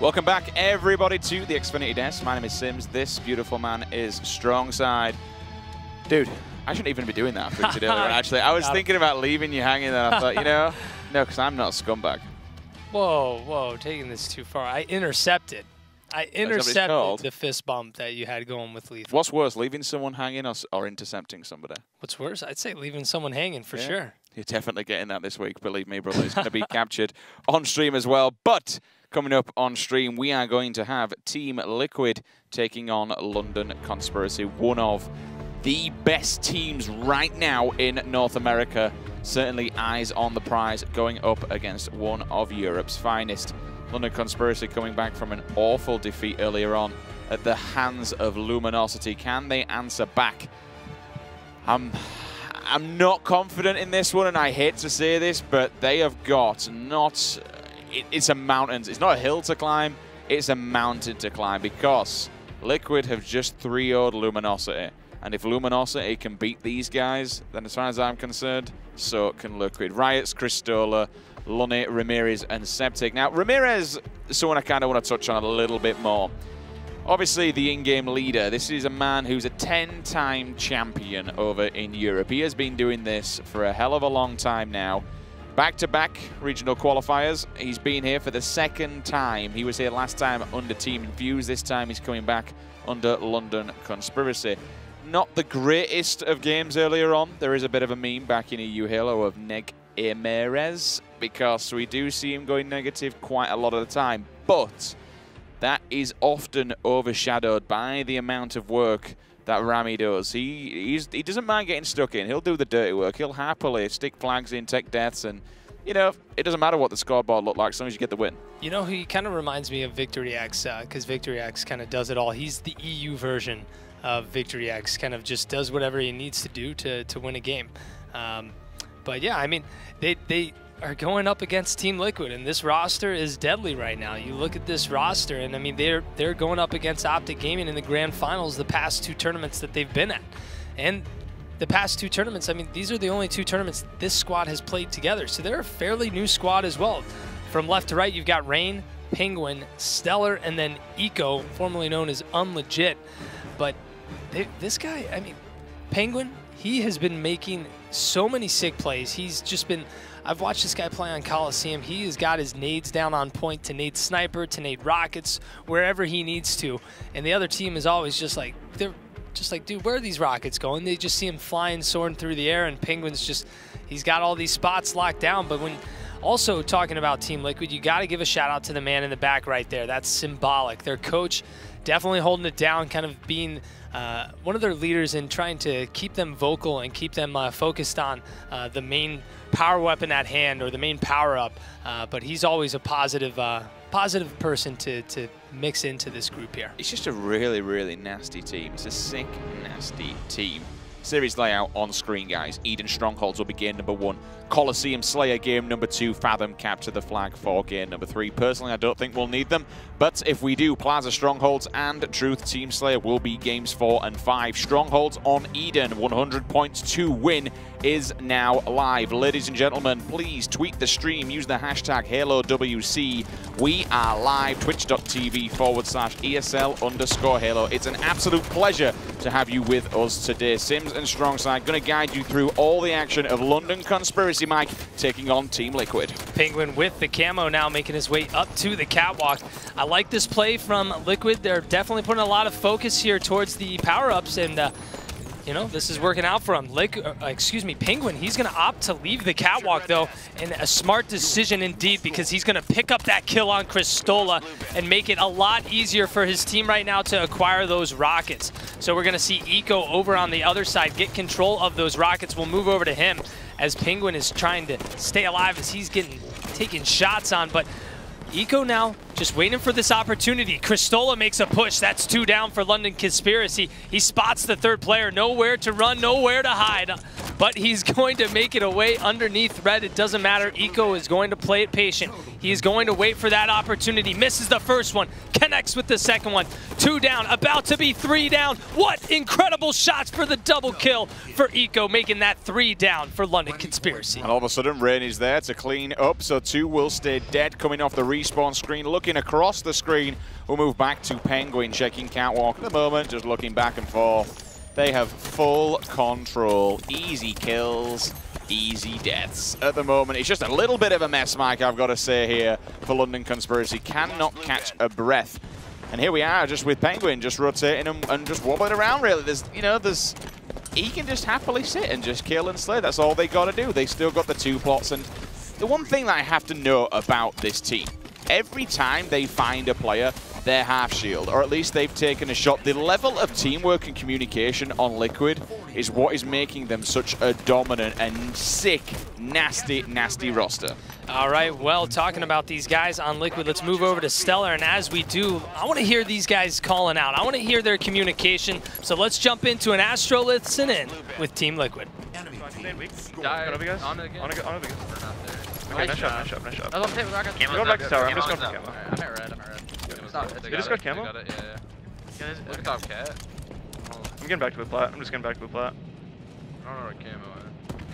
Welcome back, everybody, to the Xfinity Desk. My name is Sims. This beautiful man is Strongside. Dude, I shouldn't even be doing that. Earlier, actually, I was thinking about leaving you hanging there. I thought, you know, no, because I'm not a scumbag. Whoa, whoa, taking this too far. I intercepted the fist bump that you had going with Lethal. What's worse, leaving someone hanging or intercepting somebody? What's worse? I'd say leaving someone hanging for sure. You're definitely getting that this week, believe me, brother. It's going to be captured on stream as well. But coming up on stream, we are going to have Team Liquid taking on London Conspiracy, one of the best teams right now in North America. Certainly eyes on the prize, going up against one of Europe's finest. London Conspiracy coming back from an awful defeat earlier on at the hands of Luminosity. Can they answer back? I'm not confident in this one, and I hate to say this, but they have got it's a mountain. It's not a hill to climb, it's a mountain to climb, because Liquid have just 3-0'd Luminosity. And if Luminosity can beat these guys, then as far as I'm concerned, so can Liquid. Riot's Cristola, Lunny, Ramirez, and Septic. Now, Ramirez is someone I kind of want to touch on a little bit more. Obviously, the in-game leader. This is a man who's a 10-time champion over in Europe. He has been doing this for a hell of a long time now. Back-to-back regional qualifiers. He's been here for the second time. He was here last time under Team Infuse. This time he's coming back under London Conspiracy. Not the greatest of games earlier on. There is a bit of a meme back in EU Halo of Neg Emerez, because we do see him going negative quite a lot of the time. But that is often overshadowed by the amount of work that Rami does. He doesn't mind getting stuck in. He'll do the dirty work. He'll happily stick flags in, take deaths, and, you know, it doesn't matter what the scoreboard look like as long as you get the win. You know, he kind of reminds me of Victory X, because Victory X kind of does it all. He's the EU version of Victory X, kind of just does whatever he needs to do to win a game. But yeah, I mean, they are going up against Team Liquid, and this roster is deadly right now. You look at this roster, and I mean, they're going up against Optic Gaming in the grand finals the past 2 tournaments that they've been at. And the past 2 tournaments, I mean, these are the only 2 tournaments this squad has played together. So they're a fairly new squad as well. From left to right, you've got Rain, Penguin, Stellar, and then Eco, formerly known as Unlegit. But this guy, I mean, Penguin, he has been making so many sick plays. He's just been, I've watched this guy play on Coliseum. He has got his nades down on point to nade sniper, to nade rockets, wherever he needs to. And the other team is always just like, they're just like, dude, where are these rockets going? They just see him flying, soaring through the air, and Penguin's just, he's got all these spots locked down. But when, also talking about Team Liquid, you got to give a shout out to the man in the back right there. That's Symbolic. Their coach definitely holding it down, kind of being one of their leaders in trying to keep them vocal and keep them focused on the main power weapon at hand, or the main power-up. But he's always a positive person to mix into this group here. It's just a really, really nasty team. It's a sick, nasty team. Series layout on screen, guys. Eden Strongholds will be game number 1. Coliseum Slayer game number 2. Fathom Capture the Flag for game number 3. Personally, I don't think we'll need them, but if we do, Plaza Strongholds and Truth Team Slayer will be games 4 and 5. Strongholds on Eden, 100 points to win is now live. Ladies and gentlemen, please tweet the stream. Use the hashtag HaloWC. We are live, twitch.tv/ESL_Halo. It's an absolute pleasure to have you with us today. Sims and Strongside going to guide you through all the action of London Conspiracy, Mike, taking on Team Liquid. Penguin with the camo now, making his way up to the catwalk. I like this play from Liquid. They're definitely putting a lot of focus here towards the power-ups, and you know, this is working out for him. Penguin, he's going to opt to leave the catwalk, though, and a smart decision indeed, because he's going to pick up that kill on Cristola and make it a lot easier for his team right now to acquire those rockets. So we're going to see Eco over on the other side get control of those rockets. We'll move over to him as Penguin is trying to stay alive as he's taking shots on, but Eco now just waiting for this opportunity. Cristola makes a push. That's 2 down for London Conspiracy. He spots the 3rd player. Nowhere to run, nowhere to hide. But he's going to make it away underneath red. It doesn't matter. Eco is going to play it patient. He is going to wait for that opportunity. Misses the first one. Connects with the second one. 2 down. About to be 3 down. What incredible shots for the double kill for Eco, making that 3 down for London Conspiracy. And all of a sudden, Rain is there to clean up. So 2 will stay dead coming off the respawn screen. Look looking across the screen. We'll move back to Penguin, checking Catwalk at the moment, just looking back and forth. They have full control. Easy kills, easy deaths at the moment. It's just a little bit of a mess, Mike, I've got to say here, for London Conspiracy. Cannot catch a breath. And here we are, just with Penguin, just rotating and just wobbling around, really. He can just happily sit and just kill and slay. That's all they got to do. They still got the 2 plots. And the one thing that I have to know about this team, every time they find a player, they're half shield, or at least they've taken a shot. The level of teamwork and communication on Liquid is what is making them such a dominant and sick, nasty, nasty roster. All right, well, talking about these guys on Liquid, let's move over to Stellar. And as we do, I want to hear these guys calling out. I want to hear their communication. So let's jump into an Astro Listen In with Team Liquid. Okay, nice shot. Go back to tower. I'm just going for camo. I'm at red. You just got camo? Yeah. Look at top cat. I'm getting back to blue plat. I'm just getting back to blue plat. I don't know where camo is.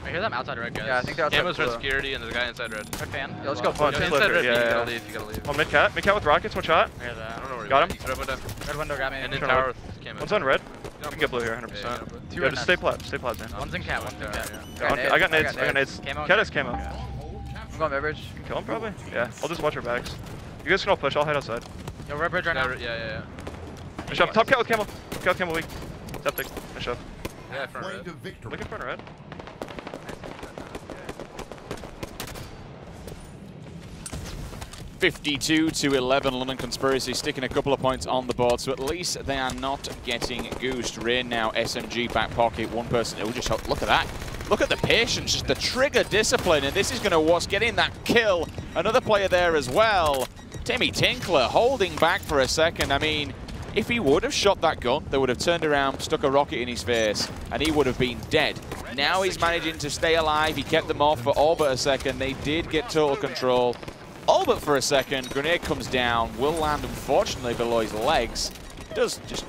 I hear them outside red, guys. Yeah, I think they're outside Camo's red blue. security and there's a guy inside red. Red fan. Yeah, let's go. Oh, Inside flicker, red, yeah, you gotta yeah. leave, you gotta leave. Oh, mid cat with rockets, 1 shot. I hear that. I don't know where Got him? Red window. Red window got me. And in Turn tower over. with camo. One's on red. You can get blue here, 100%. Two Yeah, red just nets. stay plat, man. One's in cat, one's in cat. I got nades. Cat has camo. I'm going mid bridge. Can kill him probably? Yeah, I'll just watch our backs. You guys can all push, I'll hide outside. Yo, red bridge right now. Yeah. Nice shove. Top cat with camo. Top cat with camo weak. Septic. Nice shove. Yeah, front red. Look in front of red. (52-11), London Conspiracy sticking a couple of points on the board, so at least they are not getting goosed. Rain now, SMG back pocket, 1 person. Oh, just look at that. Look at the patience, just the trigger discipline, and this is going to get in that kill. Another player there as well. Timmy Tinkler holding back for a second. I mean, if he would have shot that gun, they would have turned around, stuck a rocket in his face, and he would have been dead. Now he's managing to stay alive. He kept them off for all but a second. They did get total control. All but for a second. Grenade comes down, will land unfortunately below his legs. Does just,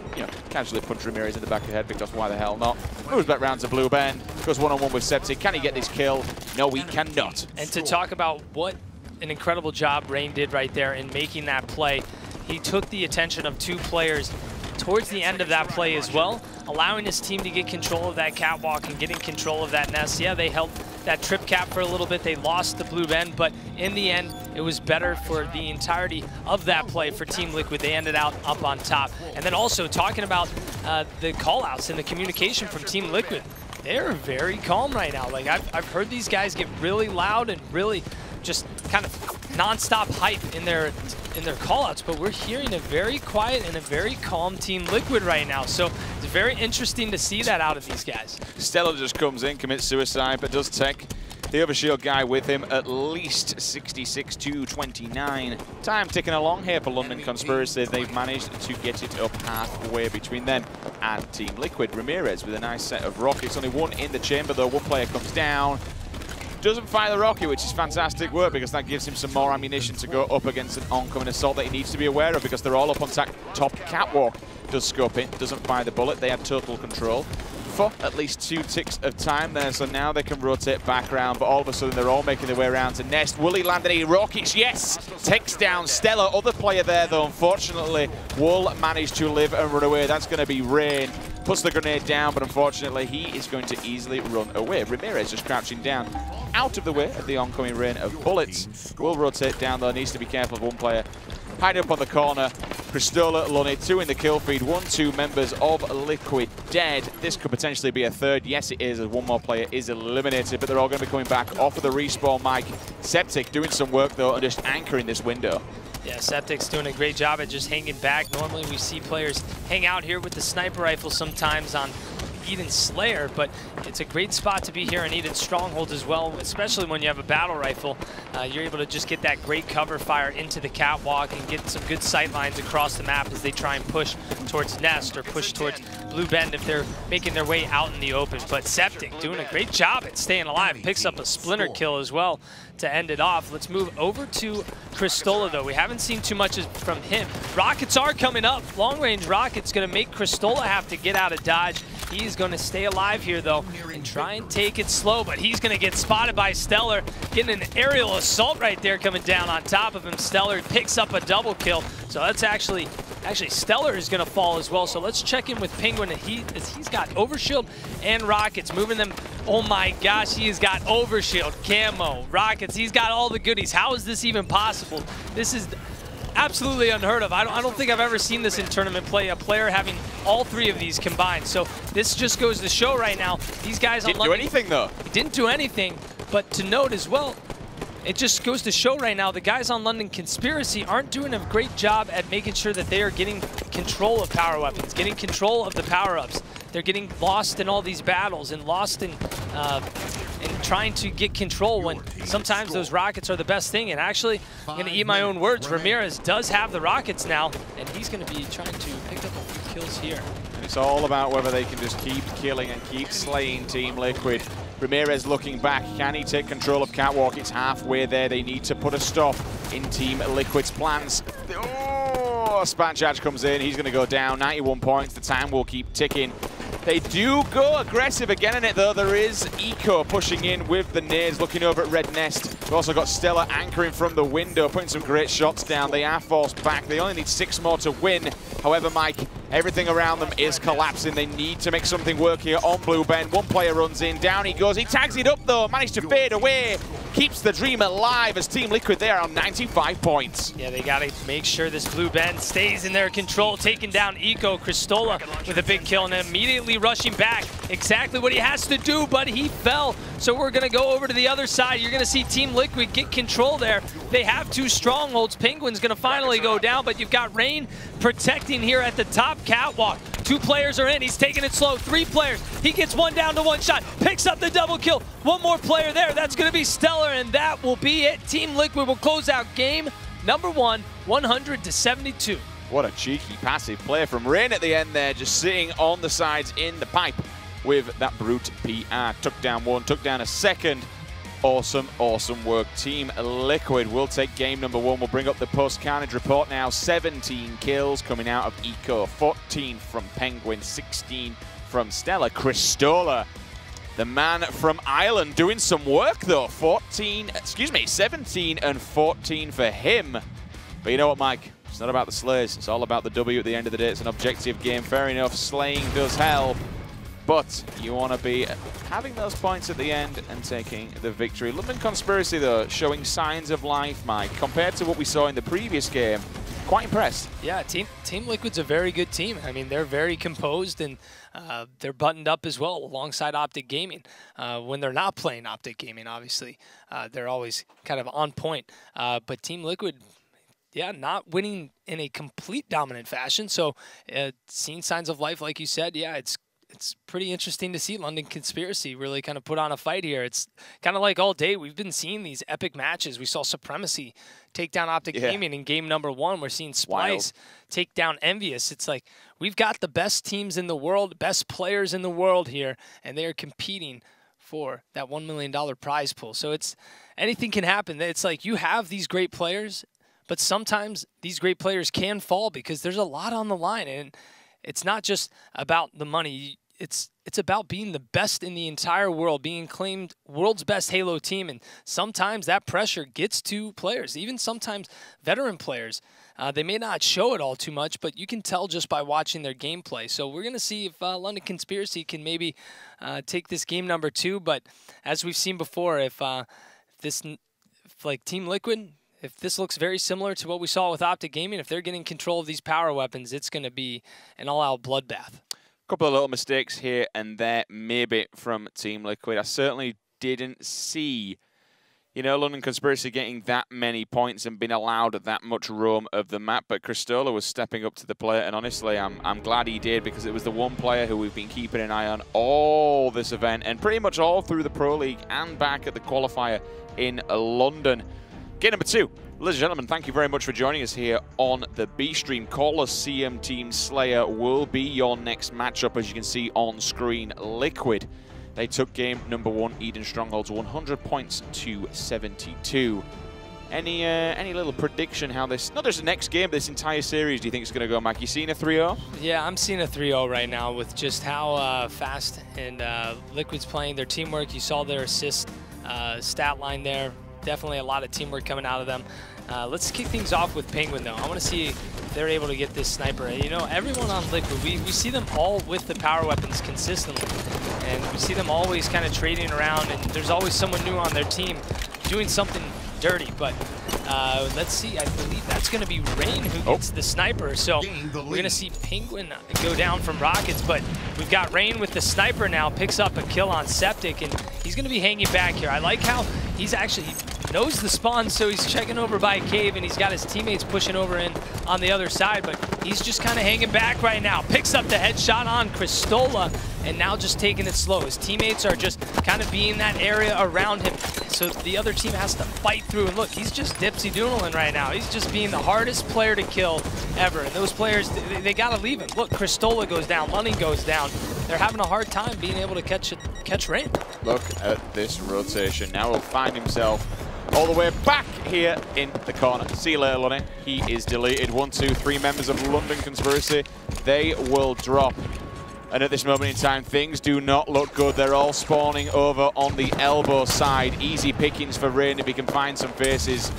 casually punch Ramirez in the back of the head because why the hell not? Moves back round to Blue Ben, goes one-on-one with Septic. Can he get this kill? No, he cannot. And to talk about what an incredible job Rain did right there in making that play, he took the attention of 2 players towards the end of that play as well, allowing his team to get control of that catwalk and getting control of that nest. Yeah, they held that trip cap for a little bit. They lost the blue bend, but in the end, it was better for the entirety of that play for Team Liquid. They ended out up on top. And then also talking about the call-outs and the communication from Team Liquid, they're very calm right now. Like I've heard these guys get really loud and really just kind of non-stop hype in their call-outs, but we're hearing a very quiet and a very calm Team Liquid right now. So it's very interesting to see that out of these guys. Stella just comes in, commits suicide, but does take the Overshield guy with him. At least 66-29. Time ticking along here for London Conspiracy. They've managed to get it up halfway between them and Team Liquid. Ramirez with a nice set of rockets. Only 1 in the chamber, though. 1 player comes down. Doesn't fire the rocket, which is fantastic work because that gives him some more ammunition to go up against an oncoming assault that he needs to be aware of because they're all up on top catwalk. Does scope in, doesn't fire the bullet. They had total control for at least 2 ticks of time there, so now they can rotate back around, but all of a sudden they're all making their way around to Nest. Will he land any rockets? Yes! Takes down Stella. Other player there, though, unfortunately, will manage to live and run away. That's going to be Rain. Puts the grenade down, but unfortunately he is going to easily run away. Ramirez just crouching down out of the way of the oncoming rain of bullets. Will rotate down, though. Needs to be careful of 1 player. Hiding up on the corner. Cristola, Lunny, 2 in the kill feed. 1-2 members of Liquid dead. This could potentially be a 3rd. Yes, it is, as 1 more player is eliminated, but they're all going to be coming back off of the respawn mic. Septic doing some work, though, and just anchoring this window. Yeah, Septic's doing a great job at just hanging back. Normally we see players hang out here with the sniper rifle sometimes on Eden's Slayer, but it's a great spot to be here in Eden's Stronghold as well, especially when you have a battle rifle. You're able to just get that great cover fire into the catwalk and get some good sight lines across the map as they try and push towards Nest or push towards Blue Bend if they're making their way out in the open. But Septic doing a great job at staying alive. Picks up a splinter kill as well to end it off. Let's move over to Cristola, though. We haven't seen too much from him. Rockets are coming up. Long-range rockets going to make Cristola have to get out of dodge. He's is going to stay alive here, though, and try and take it slow, but he's going to get spotted by Stellar, getting an aerial assault right there coming down on top of him. Stellar picks up a double kill, so that's actually Stellar is going to fall as well. So let's check in with Penguin. He's got Overshield and Rockets, moving them. Oh my gosh, he has got Overshield, Camo, Rockets. He's got all the goodies. How is this even possible? This is absolutely unheard of. I don't think I've ever seen this in tournament play, a player having all three of these combined. So this just goes to show right now, these guys didn't do anything though. Didn't do anything, but to note as well, it just goes to show right now the guys on London Conspiracy aren't doing a great job at making sure that they are getting control of power weapons, getting control of the power-ups. They're getting lost in all these battles and lost in trying to get control when sometimes those rockets are the best thing. And actually, I'm going to eat my own words. Ramirez does have the rockets now, and he's going to be trying to pick up a few kills here. And it's all about whether they can just keep killing and keep slaying Team Liquid. Ramirez looking back. Can he take control of Catwalk? It's halfway there. They need to put a stop in Team Liquid's plans. Oh, Spanchach comes in. He's going to go down. 91 points. The time will keep ticking. They do go aggressive again in it, though. There is Eco pushing in with the nades, looking over at Red Nest. We've also got Stella anchoring from the window, putting some great shots down. They are forced back. They only need 6 more to win. However, Mike, everything around them is collapsing. They need to make something work here on Blue Bend. One player runs in, down he goes. He tags it up, though, managed to fade away. Keeps the dream alive as Team Liquid there on 95 points. Yeah, they got to make sure this Blue Bend stays in their control, taking down Eco. Cristola with a big kill and immediately rushing back. Exactly what he has to do, but he fell. So we're going to go over to the other side. You're going to see Team Liquid get control there. They have 2 strongholds. Penguin's going to finally go down, but you've got Rain protecting here at the top catwalk. 2 players are in. He's taking it slow. 3 players. He gets 1 down to 1 shot. Picks up the double kill. 1 more player there. That's going to be Stellar, and that will be it. Team Liquid will close out game number 1, 100-72. What a cheeky passive play from Rain at the end there, just sitting on the sides in the pipe with that brute PR. Took down 1, took down a second. Awesome, awesome work. Team Liquid will take game number 1. We'll bring up the post-carnage report now. 17 kills coming out of Eco, 14 from Penguin, 16 from Stella. Cristola, the man from Ireland, doing some work though. 17 and 14 for him. But you know what, Mike? It's not about the slays. It's all about the W at the end of the day. It's an objective game. Fair enough, slaying does help. But you want to be having those points at the end and taking the victory. London Conspiracy, though, showing signs of life, Mike. Compared to what we saw in the previous game, quite impressed. Yeah, Team Liquid's a very good team. I mean, they're very composed, and they're buttoned up as well alongside Optic Gaming. When they're not playing Optic Gaming, obviously, they're always kind of on point. But Team Liquid, yeah, not winning in a complete dominant fashion. So seeing signs of life, like you said, yeah, it's pretty interesting to see London Conspiracy really kind of put on a fight here. It's kind of like all day we've been seeing these epic matches. We saw Supremacy take down Optic Gaming in game number 1. We're seeing Splyce take down Envious. It's like we've got the best teams in the world, best players in the world here, and they are competing for that $1 million prize pool. So it's anything can happen. It's like you have these great players, but sometimes these great players can fall because there's a lot on the line, and it's not just about the money. It's about being the best in the entire world, being claimed world's best Halo team, and sometimes that pressure gets to players, even sometimes veteran players. They may not show it all too much, but you can tell just by watching their gameplay. So we're going to see if London Conspiracy can maybe take this game number 2, but as we've seen before, if Team Liquid, if this looks very similar to what we saw with Optic Gaming, if they're getting control of these power weapons, it's going to be an all-out bloodbath. Couple of little mistakes here and there, maybe from Team Liquid. I certainly didn't see, London Conspiracy getting that many points and being allowed that much roam of the map. But Cristola was stepping up to the plate, and honestly, I'm glad he did, because it was the one player who we've been keeping an eye on all this event and pretty much all through the Pro League and back at the qualifier in London. Game number 2. Ladies and gentlemen, thank you very much for joining us here on the B stream. Caller CM Team Slayer will be your next matchup, as you can see on screen. Liquid, they took game number 1, Eden Strongholds, 100 points to 72. Any little prediction how this, not just the next game, but this entire series, do you think it's going to go, Mike? You seeing a 3-0? Yeah, I'm seeing a 3-0 right now with just how fast and Liquid's playing. Their teamwork, you saw their assist stat line there. Definitely a lot of teamwork coming out of them. Let's kick things off with Penguin, though. I want to see if they're able to get this sniper. You know, everyone on Liquid, we see them all with the power weapons consistently. And we see them always kind of trading around, and there's always someone new on their team doing something dirty. But let's see, I believe that's going to be Rain who gets the sniper. So we're going to see Penguin go down from Rockets, but we've got Rain with the sniper now, picks up a kill on Septic, and he's going to be hanging back here. I like how he's actually, he knows the spawn, so he's checking over by Cave, and he's got his teammates pushing over in on the other side, but he's just kind of hanging back right now. Picks up the headshot on Cristola, and now just taking it slow. His teammates are just kind of being in that area around him, so the other team has to fight through. And look, he's just dipsy-doodling right now. He's just being the hardest player to kill ever, and those players, they got to leave him. Look, Cristola goes down, Lunny goes down. They're having a hard time being able to catch Rain. Look at this rotation. Now he'll find himself all the way back here in the corner. See you later, Lunny. He is deleted. 1, 2, 3 members of London Conspiracy. They will drop. And at this moment in time, things do not look good. They're all spawning over on the elbow side. Easy pickings for Rain if he can find some faces.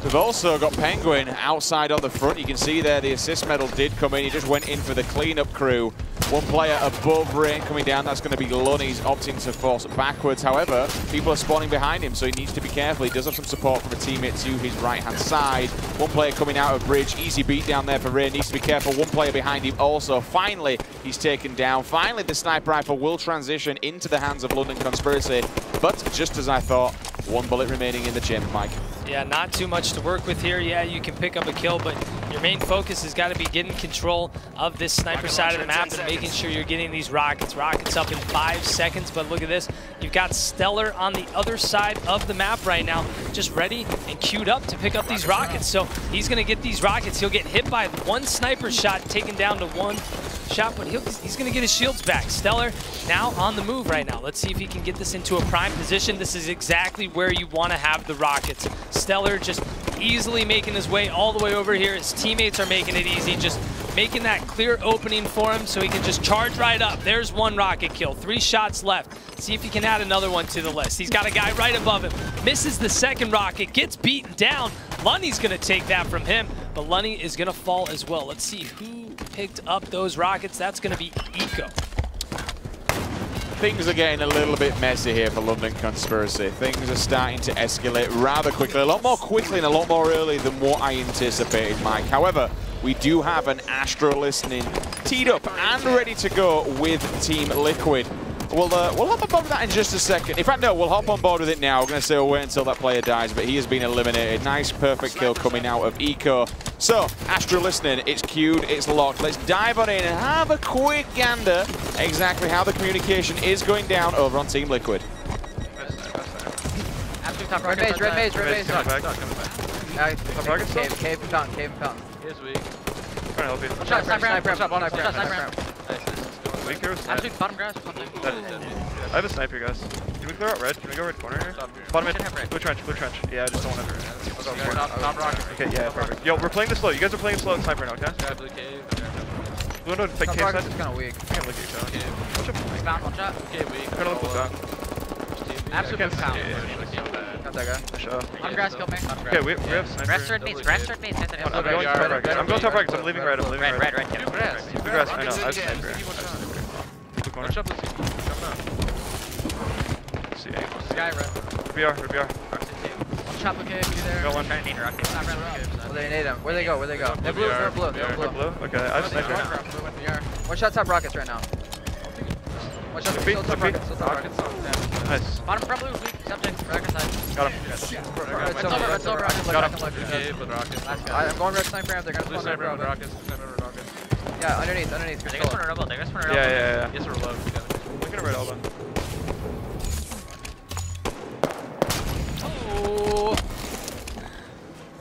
We've also got Penguin outside on the front. You can see there the assist medal did come in. He just went in for the cleanup crew. One player above Rain coming down. That's going to be Lunny. He's opting to force backwards. However, people are spawning behind him, so he needs to be careful. He does have some support from a teammate to his right-hand side. One player coming out of bridge. Easy beat down there for Rain. Needs to be careful. One player behind him also. Finally, he's taken down. Finally, the sniper rifle will transition into the hands of London Conspiracy. But just as I thought, one bullet remaining in the chamber, Mike. Yeah, not too much to work with here. Yeah, you can pick up a kill, but your main focus has got to be getting control of this sniper side of the map and making sure you're getting these rockets. Rockets up in 5 seconds, but look at this. You've got Stellar on the other side of the map right now, just ready and queued up to pick up these rockets. So he's going to get these rockets. He'll get hit by one sniper shot, taken down to one shot, but he's going to get his shields back. Stellar now on the move right now. Let's see if he can get this into a prime position. This is exactly where you want to have the rockets. Stellar just easily making his way all the way over here. His teammates are making it easy, just making that clear opening for him so he can just charge right up. There's one rocket kill, 3 shots left. See if he can add another one to the list. He's got a guy right above him. Misses the second rocket, gets beaten down. Lunny's gonna take that from him, but Lunny is gonna fall as well. Let's see who picked up those rockets. That's gonna be Eco. Things are getting a little bit messy here for London Conspiracy. Things are starting to escalate rather quickly, a lot more quickly and a lot more early than what I anticipated, Mike. However, we do have an Astro listening teed up and ready to go with Team Liquid. We'll hop on board with that in just a second. In fact, no, we'll hop on board with it now. We're going to say we'll wait until that player dies, but he has been eliminated. Nice, perfect kill coming out of Eco. So, Astro listening, it's queued, it's locked. Let's dive on in and have a quick gander exactly how the communication is going down over on Team Liquid. Red base. Cave and fountain. He is weak. Trying to help you. One shot, sniper. Weak here with sniper. Absolute bottom grass. I have a sniper, guys. Can we clear out red? Can we go red corner here? Bottom mid. Blue trench. Yeah, I just don't want to. Top rocket. Okay, yeah, perfect. Yo, we're playing this slow. You guys are playing slow and sniper now, okay? Grab the cave. Blue window, fake cave side. It's kind of weak. I can't look at each other. Watch him. Found one shot. Cave weak. Kind of look that. Absolute found. Got that guy. Bottom grass killed me. Okay, we have sniper. Rest red base. I'm going top right. I'm going top right because I'm leaving red. Red. Blue grass, I know. I have sniper. Blue corner. Let's see. Sky red. BR. One shot the cave. You there? Got one. Trying to need rocket. Well, they need him. Where they go? They're blue. Okay, I have sniper. One shot top rockets right now. One shot still top rockets. Nice. Bottom front blue is weak. Subject. Rocket side. Got him. Red silver. Got him. Cave with rockets. I'm going red sniper ramp. They're gonna spawn Sniper red with rockets. Sniper with rockets. Yeah, underneath. They guys want to rebel. Yeah. Yes, we're low. Look at a red elbow.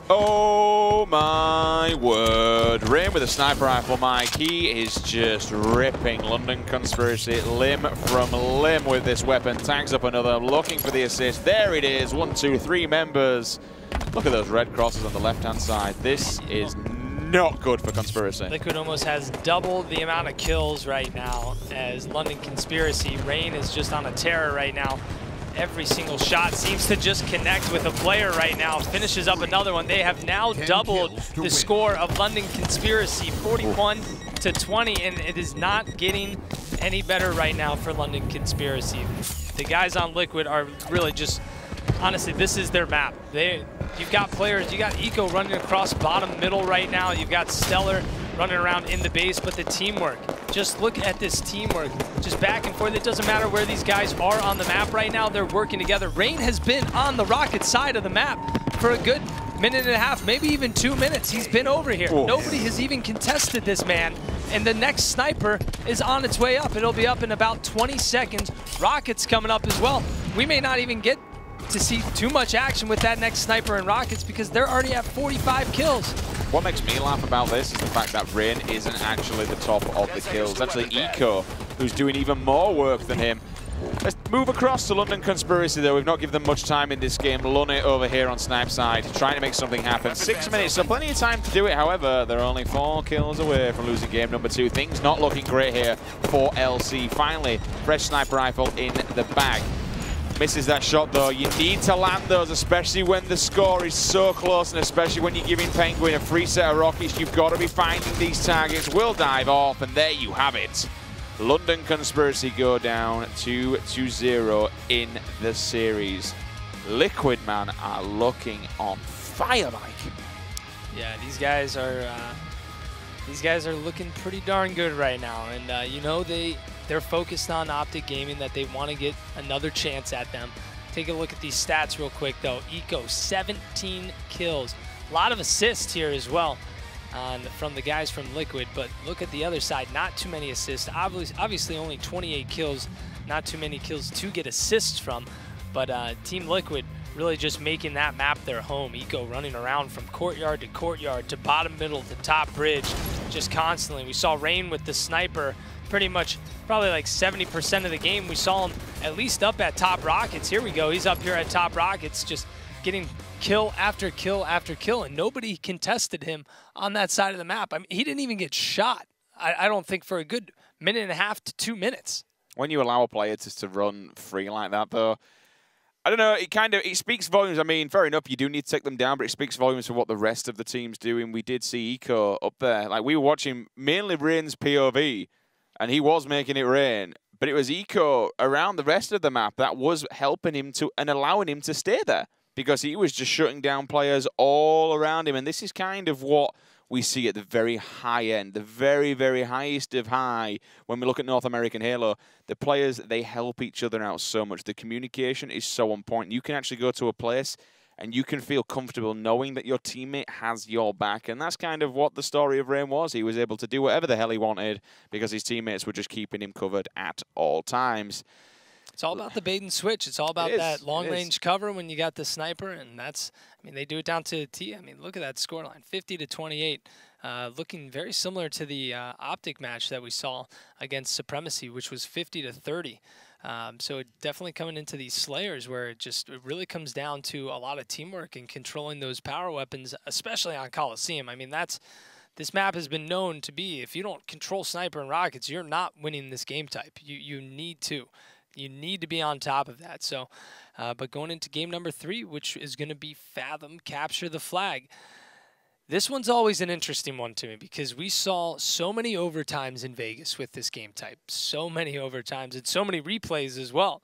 Oh my word. Rain with a sniper rifle, Mike. He is just ripping London Conspiracy limb from limb with this weapon. Tags up another, looking for the assist. There it is. 1, 2, 3 members Look at those red crosses on the left-hand side. This is not good for Conspiracy. Liquid almost has double the amount of kills right now as London Conspiracy. Rain is just on a tear right now. Every single shot seems to just connect with a player right now. Finishes up another one. They have now doubled the score of London Conspiracy, 41-20, and it is not getting any better right now for London Conspiracy. The guys on Liquid are really just, honestly, this is their map. You've got players, you got Eco running across bottom middle right now. You've got Stellar running around in the base, but the teamwork, just look at this teamwork. Just back and forth. It doesn't matter where these guys are on the map right now. They're working together. Rain has been on the Rocket side of the map for a good minute and a half, maybe even 2 minutes. He's been over here. Oh. Nobody has even contested this man. And the next sniper is on its way up. It'll be up in about 20 seconds. Rocket's coming up as well. We may not even get to see too much action with that next sniper and Rockets because they're already at 45 kills. What makes me laugh about this is the fact that Rain isn't actually the top of the kills. It's actually Eco who's doing even more work than him. Let's move across to London Conspiracy, though. We've not given them much time in this game. Lunny over here on Snipe side, trying to make something happen. 6 minutes, so plenty of time to do it. However, they're only 4 kills away from losing game number 2. Things not looking great here for LC. Finally, fresh sniper rifle in the bag. Misses that shot, though. You need to land those, especially when the score is so close, and especially when you're giving Penguin a free set of rockets. You've got to be finding these targets. Will dive off, and there you have it. London Conspiracy go down 2-0 in the series. Liquid, man, are looking on fire, Mike. Yeah, these guys are looking pretty darn good right now, and you know they're focused on Optic Gaming, that they want to get another chance at them. Take a look at these stats real quick, though. Eco, 17 kills, a lot of assists here as well. From the guys from Liquid, but look at the other side, not too many assists. Obviously only 28 kills, not too many kills to get assists from, but Team Liquid really just making that map their home. Eco running around from courtyard to bottom middle to top bridge, just constantly. We saw Rain with the sniper pretty much probably like 70% of the game. We saw him at least up at top Rockets. Here we go, he's up here at top Rockets, just getting kill after kill after kill, and nobody contested him on that side of the map. I mean, he didn't even get shot, I don't think, for a good minute and a half to 2 minutes. When you allow a player to run free like that, though, I don't know, it speaks volumes. I mean, fair enough, you do need to take them down, but it speaks volumes for what the rest of the team's doing. We did see Eco up there. Like, we were watching mainly Rain's POV, and he was making it rain, but it was Eco around the rest of the map that was helping him to and allowing him to stay there, because he was just shutting down players all around him. And this is kind of what we see at the very high end, the very, very highest of high. When we look at North American Halo, the players, they help each other out so much. The communication is so on point. You can actually go to a place and you can feel comfortable knowing that your teammate has your back. And that's kind of what the story of Rain was. He was able to do whatever the hell he wanted because his teammates were just keeping him covered at all times. It's all about the bait and switch. It's all about that long-range cover when you got the sniper, and that's, I mean, they do it down to T. I mean, look at that scoreline, 50-28, looking very similar to the Optic match that we saw against Supremacy, which was 50-30. So it definitely coming into these Slayers where it really comes down to a lot of teamwork and controlling those power weapons, especially on Coliseum. I mean, this map has been known to be, if you don't control Sniper and Rockets, you're not winning this game type. You need to. You need to be on top of that. So, but going into game number 3, which is going to be Fathom Capture the Flag. This one's always an interesting one to me because we saw so many overtimes in Vegas with this game type. So many overtimes and so many replays as well.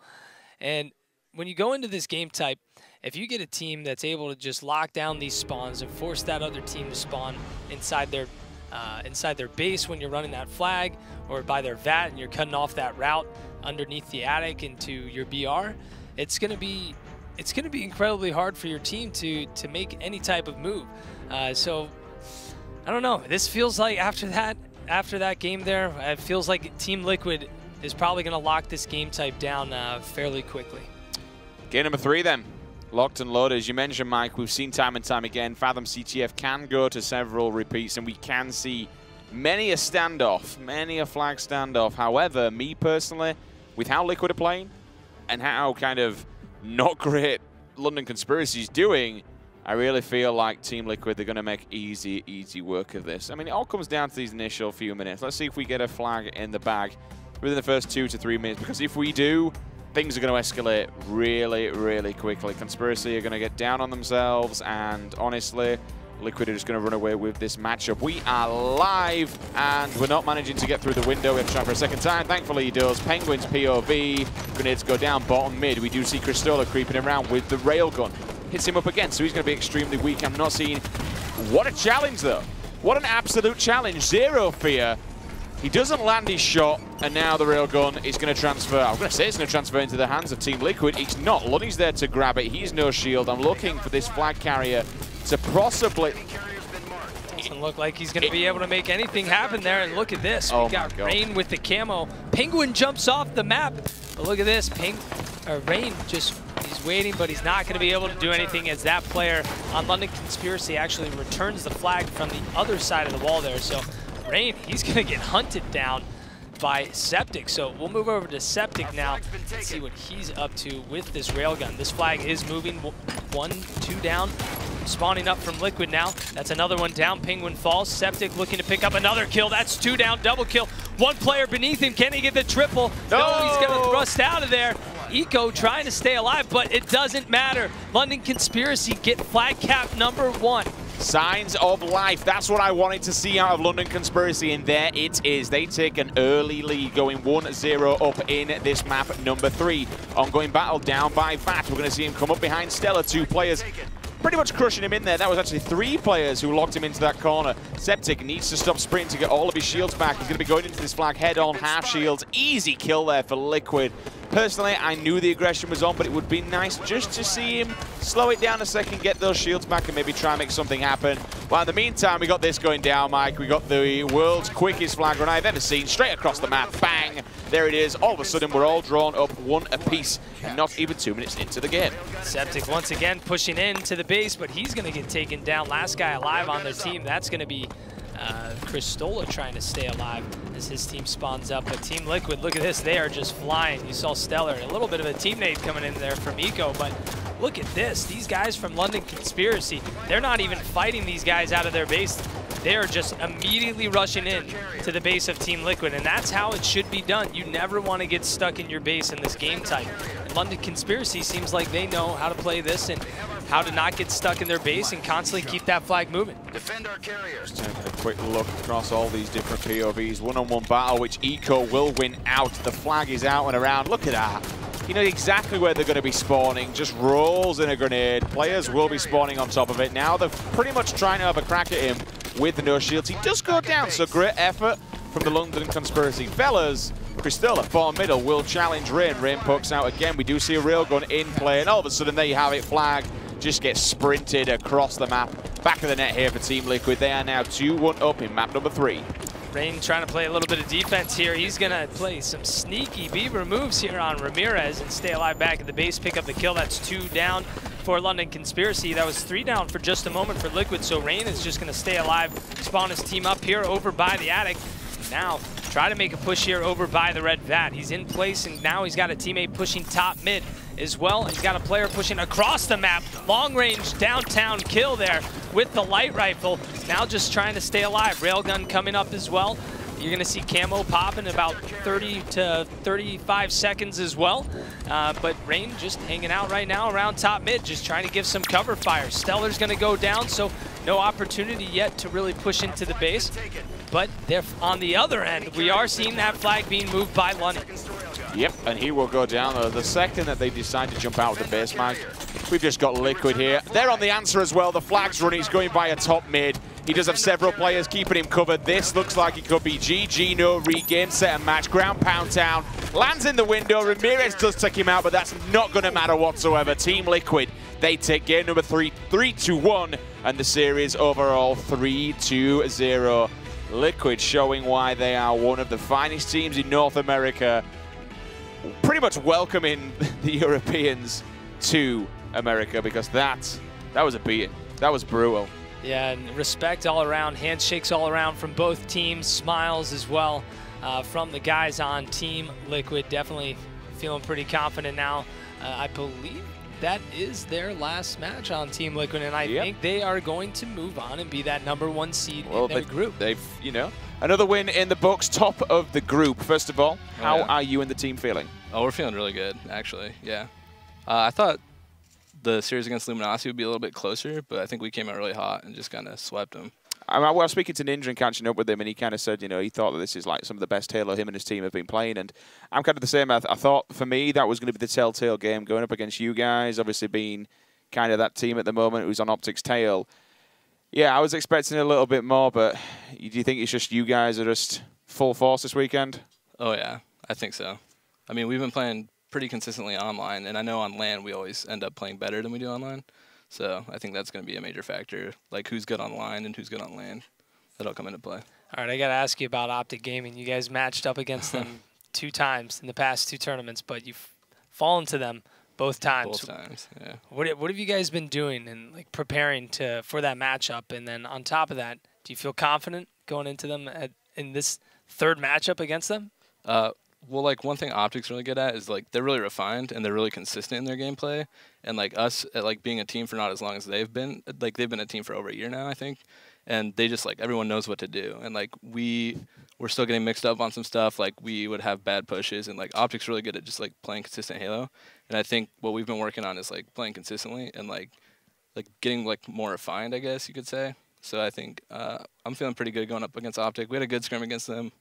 And when you go into this game type, if you get a team that's able to just lock down these spawns and force that other team to spawn inside their base when you're running that flag, or by their VAT and you're cutting off that route underneath the attic into your BR, it's gonna be incredibly hard for your team to make any type of move. So I don't know. This feels like after that game there, it feels like Team Liquid is probably gonna lock this game type down fairly quickly. Game number 3 then. Locked and loaded. As you mentioned, Mike, we've seen time and time again, Fathom CTF can go to several repeats, and we can see many a standoff, many a flag standoff. However, me personally, with how Liquid are playing and how kind of not great London Conspiracy is doing, I really feel like Team Liquid, they're going to make easy work of this. I mean, it all comes down to these initial few minutes. Let's see if we get a flag in the bag within the first 2 to 3 minutes, because if we do, things are going to escalate really quickly. Conspiracy are going to get down on themselves, and honestly, Liquid are just going to run away with this matchup. We are live, and we're not managing to get through the window. We have to try for a second time. Thankfully, he does. Penguins POV. Grenades go down bottom mid. We do see Cristola creeping around with the railgun. Hits him up again, so he's going to be extremely weak. I'm not seeing... What a challenge, though. What an absolute challenge. Zero fear. He doesn't land his shot, and now the railgun is going to transfer. I'm going to say it's going to transfer into the hands of Team Liquid. It's not. Lunny's there to grab it. He's no shield. I'm looking for this flag carrier to possibly... Doesn't look like he's going to be able to make anything happen there. And look at this. Oh We got Rain with the camo. Penguin jumps off the map. But look at this. Rain just... He's waiting, but he's not going to be able to do anything as that player on London Conspiracy actually returns the flag from the other side of the wall there. So Rain, he's going to get hunted down by Septic. So we'll move over to Septic now and see what he's up to with this railgun. This flag is moving 1, 2 down. Spawning up from Liquid now. That's another one down. Penguin falls. Septic looking to pick up another kill. That's 2 down. Double kill. One player beneath him. Can he get the triple? No, he's going to thrust out of there. Eco trying to stay alive, but it doesn't matter. London Conspiracy get flag cap #1. Signs of life. That's what I wanted to see out of London Conspiracy, and there it is. They take an early lead, going 1-0 up in this map #3. Ongoing battle down by VAT. We're going to see him come up behind Stella. 2 players pretty much crushing him in there. That was actually 3 players who locked him into that corner. Septic needs to stop sprinting to get all of his shields back. He's going to be going into this flag head-on, half shields. Easy kill there for Liquid. Personally, I knew the aggression was on, but it would be nice just to see him slow it down a second, get those shields back, and maybe try and make something happen. Well, in the meantime, we got this going down, Mike. We got the world's quickest flag run I've ever seen, straight across the map. Bang! There it is. All of a sudden, we're all drawn up 1 apiece, and not even 2 minutes into the game. Septic once again pushing into the base, but he's going to get taken down. Last guy alive on their team, that's going to be Cristola trying to stay alive as his team spawns up. But Team Liquid, look at this, they are just flying. You saw Stellar, a little bit of a teammate coming in there from Eco, but look at this. These guys from London Conspiracy, they're not even fighting these guys out of their base. They are just immediately rushing in to the base of Team Liquid, and that's how it should be done. You never want to get stuck in your base in this game type. And London Conspiracy seems like they know how to play this and how to not get stuck in their base and constantly keep that flag moving. Defend our carriers. Just taking a quick look across all these different POVs. One-on-one battle, which Eco will win out. The flag is out and around. Look at that. You know exactly where they're going to be spawning. Just rolls in a grenade. Players will be spawning on top of it. Now they're pretty much trying to have a crack at him with no shields. He does go down, so great effort from the London Conspiracy. Fellas, Cristola, bottom middle, will challenge Rain. Rain pokes out again. We do see a railgun in play, and all of a sudden there you have it. Flag just gets sprinted across the map. Back of the net here for Team Liquid. They are now 2-1 up in map #3. Rain trying to play a little bit of defense here. He's going to play some sneaky Beaver moves here on Ramirez and stay alive back at the base, pick up the kill. That's 2 down for London Conspiracy. That was 3 down for just a moment for Liquid, so Rain is just going to stay alive, spawn his team up here over by the attic. Now, try to make a push here over by the red vat. He's in place, and now he's got a teammate pushing top mid as well. He's got a player pushing across the map. Long range downtown kill there with the light rifle. Now just trying to stay alive. Railgun coming up as well. You're going to see camo pop in about 30 to 35 seconds as well. But Rain just hanging out right now around top mid, just trying to give some cover fire. Stellar's going to go down, so no opportunity yet to really push into the base. But on the other end, we are seeing that flag being moved by Lunny. Yep, and he will go down the second that they decide to jump out of the base, Mike. We've just got Liquid here. They're on the answer as well. The flag's running. He's going by a top mid. He does have several players keeping him covered. This looks like it could be GG, no regain, set and match. Ground pound down. Lands in the window. Ramirez does take him out, but that's not going to matter whatsoever. Team Liquid, they take game #3, 3-1, and the series overall 3-0. Liquid showing why they are one of the finest teams in North America. Pretty much welcoming the Europeans to America, because that was a beating. That was brutal. Yeah, and respect all around, handshakes all around from both teams, smiles as well from the guys on Team Liquid. Definitely feeling pretty confident now. I believe that is their last match on Team Liquid, and I think they are going to move on and be that #1 seed in their group. They've, you know, another win in the books, top of the group. First of all, how are you and the team feeling? Oh, we're feeling really good, actually, yeah. I thought the series against Luminosity would be a little bit closer, but I think we came out really hot and just kind of swept them. I was speaking to Ninja and catching up with him, and he kind of said, you know, he thought that this is like some of the best Halo him and his team have been playing, and I'm kind of the same. I thought for me that was going to be the telltale game going up against you guys, obviously being kind of that team at the moment who's on Optic's tail. Yeah, I was expecting a little bit more, but do you think it's just you guys are just full force this weekend? Oh, yeah, I think so. I mean, we've been playing pretty consistently online, and I know on LAN we always end up playing better than we do online. So I think that's going to be a major factor, like who's good online and who's good on LAN. That'll come into play. All right, I got to ask you about Optic Gaming. You guys matched up against them 2 times in the past 2 tournaments, but you've fallen to them both times. Both times, yeah. What have you guys been doing and like preparing for that matchup? And then on top of that, do you feel confident going into them in this 3rd matchup against them? Well, like one thing Optic's really good at is like they're really refined and they're really consistent in their gameplay. And like us, at like being a team for not as long as they've been a team for over a year now, I think. And they just like everyone knows what to do. And like we're still getting mixed up on some stuff. Like we would have bad pushes, and like Optic's really good at just like playing consistent Halo. And I think what we've been working on is like playing consistently and like getting like more refined, I guess you could say. So I think I'm feeling pretty good going up against Optic. We had a good scrim against them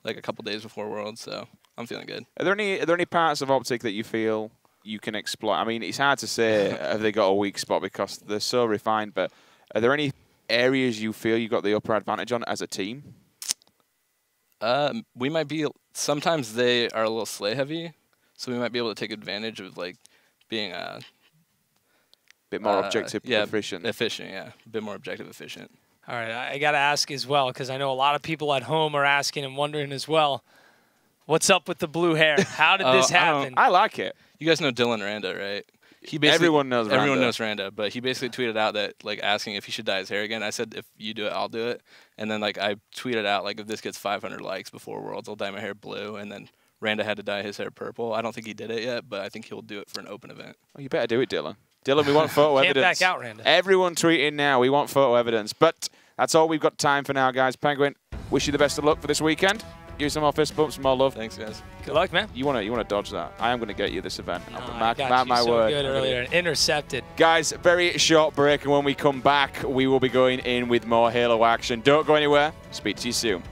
like a couple days before Worlds, so I'm feeling good. Are there any parts of Optic that you feel you can exploit? I mean, it's hard to say have they got a weak spot because they're so refined, but are there any areas you feel you got the upper advantage on as a team? We might be, sometimes they are a little slay heavy, so we might be able to take advantage of like being a bit more objective, efficient, yeah, a bit more objective, efficient. All right, I got to ask as well, because I know a lot of people at home are asking and wondering as well, what's up with the blue hair? How did this happen? I like it. You guys know Dylan Randa, right? Everyone knows Randa. Everyone knows Randa, but he basically tweeted out that, like, asking if he should dye his hair again. I said, if you do it, I'll do it. And then, like, I tweeted out, like, if this gets 500 likes before Worlds, I'll dye my hair blue. And then Randa had to dye his hair purple. I don't think he did it yet, but I think he'll do it for an open event. Oh, you better do it, Dylan. Dylan, we want photo evidence. Can't back out, Randa. Everyone tweeting now. We want photo evidence. But that's all we've got time for now, guys. Penguin, wish you the best of luck for this weekend. Give you some more fist bumps, some more love. Thanks, guys. Good luck, man. You wanna dodge that. I am going to get you this event. Mark my word. Good earlier. Intercepted. Guys, very short break, and when we come back, we will be going in with more Halo action. Don't go anywhere. Speak to you soon.